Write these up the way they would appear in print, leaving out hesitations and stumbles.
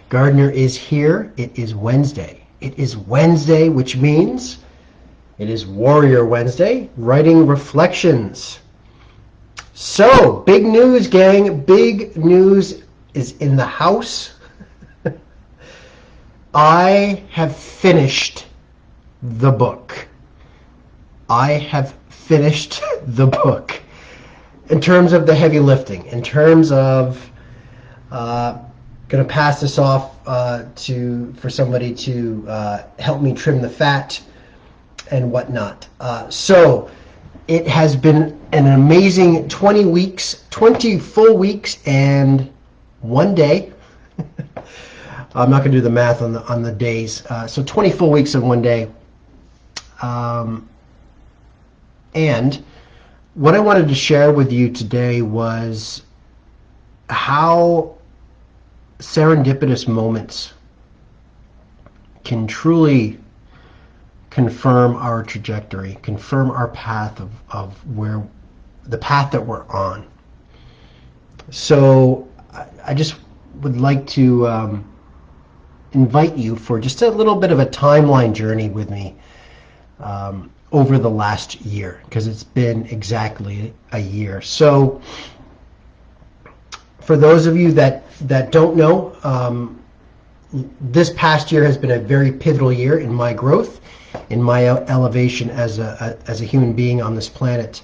Gardner is here. It is Wednesday. It is Wednesday, which means it is Warrior Wednesday, Writing Reflections. So, big news, gang. Big news is in the house. I have finished the book. I have finished the book. In terms of the heavy lifting, in terms of going to pass this off for somebody to help me trim the fat and whatnot. So it has been an amazing 20 full weeks and 1 day. I'm not going to do the math on the days. So 20 full weeks and 1 day. And what I wanted to share with you today was how serendipitous moments can truly confirm our trajectory, confirm our path of where the path that we're on. So I just would like to invite you for just a little bit of a timeline journey with me over the last year, because it's been exactly a year. So for those of you that don't know, this past year has been a very pivotal year in my growth, in my elevation as a human being on this planet.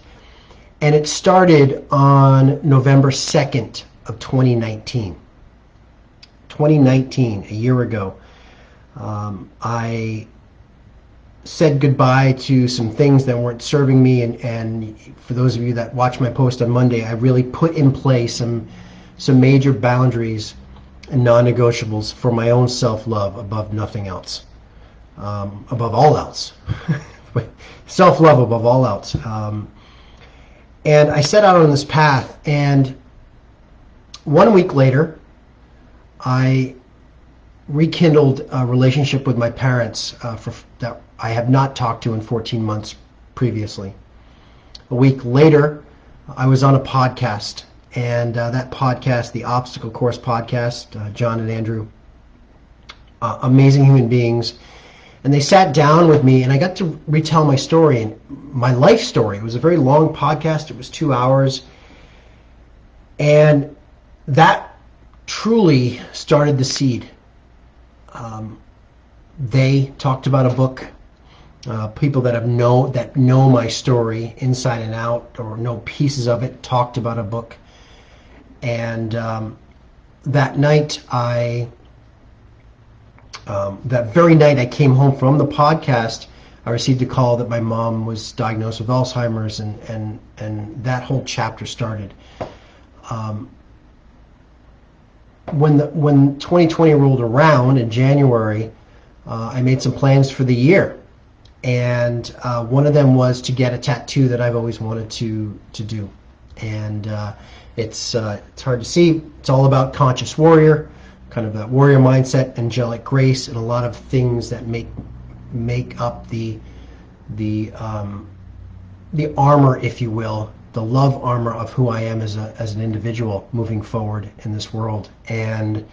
And it started on November 2nd of 2019. 2019, a year ago. I said goodbye to some things that weren't serving me, and for those of you that watched my post on Monday, I really put in place some major boundaries and non-negotiables for my own self-love above nothing else, above all else. Self-love above all else. And I set out on this path, and 1 week later, I rekindled a relationship with my parents that I have not talked to in 14 months previously. A week later, I was on a podcast, and that podcast, the Obstacle Course podcast, John and Andrew, amazing human beings, and they sat down with me, and I got to retell my story, and my life story. It was a very long podcast. It was 2 hours, and that truly started the seed. They talked about a book. People that know my story inside and out, or know pieces of it, talked about a book. And that night, that very night I came home from the podcast, I received a call that my mom was diagnosed with Alzheimer's, and that whole chapter started. When 2020 rolled around in January, I made some plans for the year, and one of them was to get a tattoo that I've always wanted to do. And it's hard to see. It's all about conscious warrior, kind of that warrior mindset, angelic grace, and a lot of things that make up the armor, if you will, the love armor of who I am as an individual moving forward in this world. And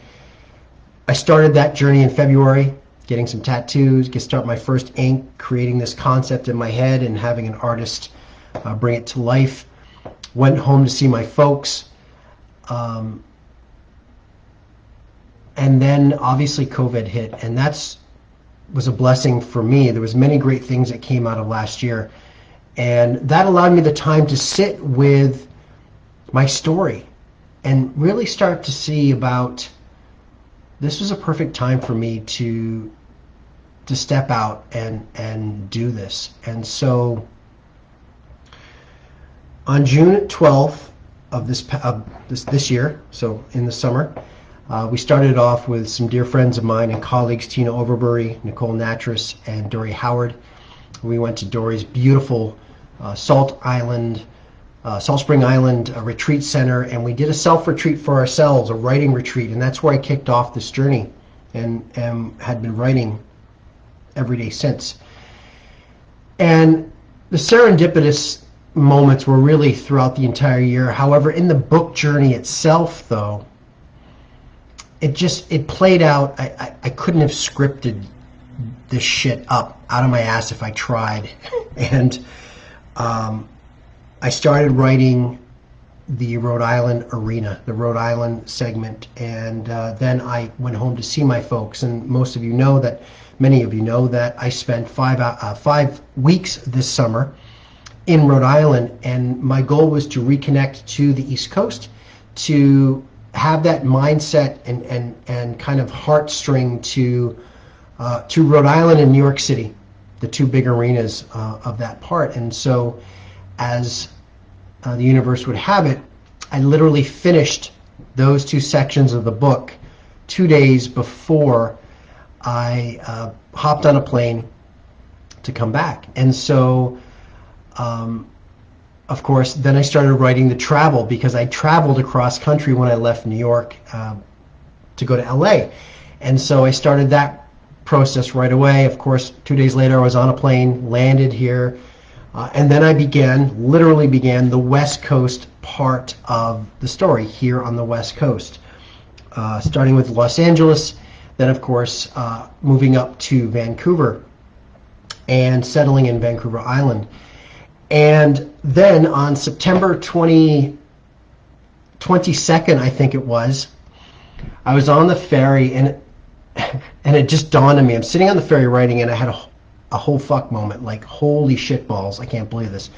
I started that journey in February, getting some tattoos, start my first ink, creating this concept in my head, and having an artist bring it to life. Went home to see my folks, and then obviously COVID hit, and was a blessing for me. There was many great things that came out of last year, and that allowed me the time to sit with my story and really start to see about, this was a perfect time for me to step out and do this. And so on June 12th of this year, so in the summer, we started off with some dear friends of mine and colleagues, Tina Overbury, Nicole Natras, and Dory Howard. We went to Dory's beautiful Salt Spring Island retreat center, and we did a self-retreat for ourselves, a writing retreat, and that's where I kicked off this journey, and had been writing every day since. And the serendipitous moments were really throughout the entire year. However, in the book journey itself, though, it played out. I couldn't have scripted this shit up out of my ass if I tried. And I started writing the Rhode Island arena, the Rhode Island segment, and then I went home to see my folks. And many of you know that I spent 5 weeks this summer in Rhode Island, and my goal was to reconnect to the East Coast, to have that mindset and kind of heartstring to Rhode Island and New York City, the two big arenas of that part. And so, as the universe would have it, I literally finished those two sections of the book 2 days before I hopped on a plane to come back. And so, of course, then I started writing the travel, because I traveled across country when I left New York to go to LA. And so I started that process right away. Of course, 2 days later, I was on a plane, landed here, and then I literally began the West Coast part of the story here on the West Coast, starting with Los Angeles, then, of course, moving up to Vancouver and settling in Vancouver Island. And then on September 22nd, I think it was, I was on the ferry, and it just dawned on me. I'm sitting on the ferry writing, and I had a whole fuck moment, like, holy shit balls, I can't believe this.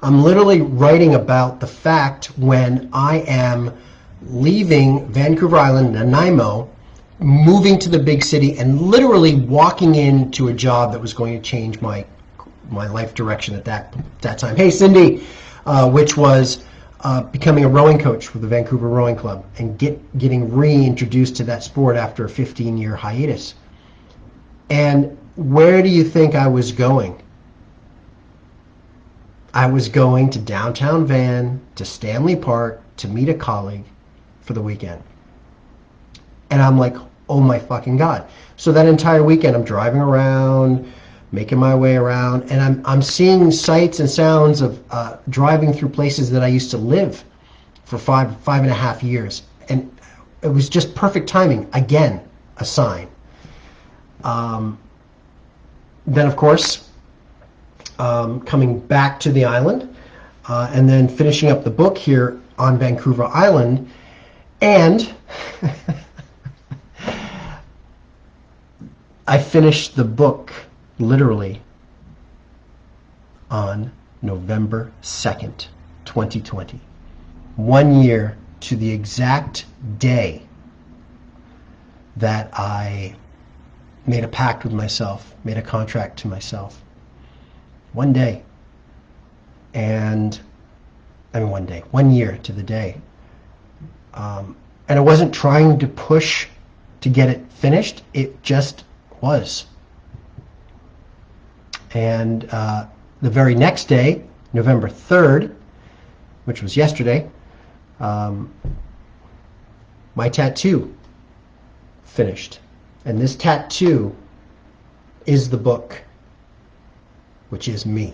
I'm literally writing about the fact when I am leaving Vancouver Island, Nanaimo, moving to the big city, and literally walking into a job that was going to change my life direction at that time. Hey, Cindy, which was becoming a rowing coach for the Vancouver Rowing Club, and getting reintroduced to that sport after a 15-year hiatus. And where do you think I was going? I was going to downtown Van, to Stanley Park, to meet a colleague for the weekend. And I'm like, oh my fucking God. So that entire weekend, I'm driving around, making my way around, and I'm seeing sights and sounds of driving through places that I used to live for five and a half years. And it was just perfect timing. Again, a sign. Then, of course, coming back to the island, and then finishing up the book here on Vancouver Island, and I finished the book literally on November 2nd, 2020. 1 year to the exact day that I made a pact with myself, made a contract to myself. 1 day. And, 1 year to the day. And I wasn't trying to push to get it finished. It just was. And the very next day, November 3rd, which was yesterday, my tattoo finished. And this tattoo is the book, which is me.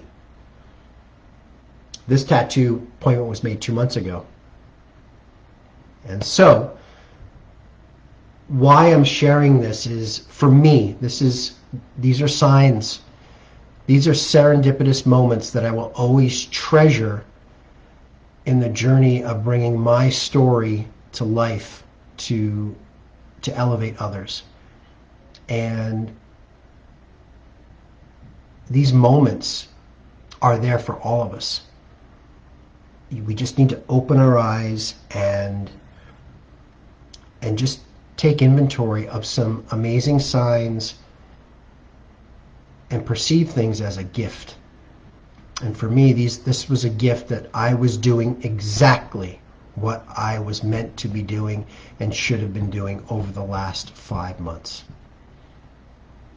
This tattoo appointment was made 2 months ago. And so, why I'm sharing this is, for me, these are signs. These are serendipitous moments that I will always treasure in the journey of bringing my story to life, to elevate others. And these moments are there for all of us. We just need to open our eyes and just take inventory of some amazing signs and perceive things as a gift. And for me, this was a gift that I was doing exactly what I was meant to be doing and should have been doing over the last 5 months.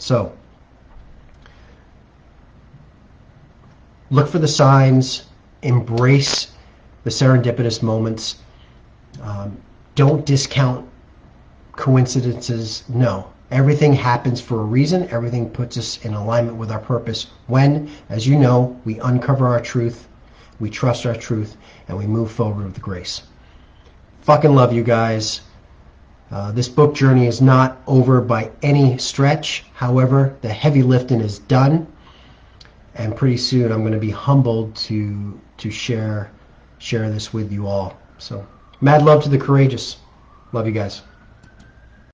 So, look for the signs, embrace the serendipitous moments. Don't discount coincidences. No. Everything happens for a reason. Everything puts us in alignment with our purpose when, as you know, we uncover our truth, we trust our truth, and we move forward with grace. Fucking love you guys. This book journey is not over by any stretch. However, the heavy lifting is done, and pretty soon I'm going to be humbled to share this with you all. So, mad love to the courageous. Love you guys.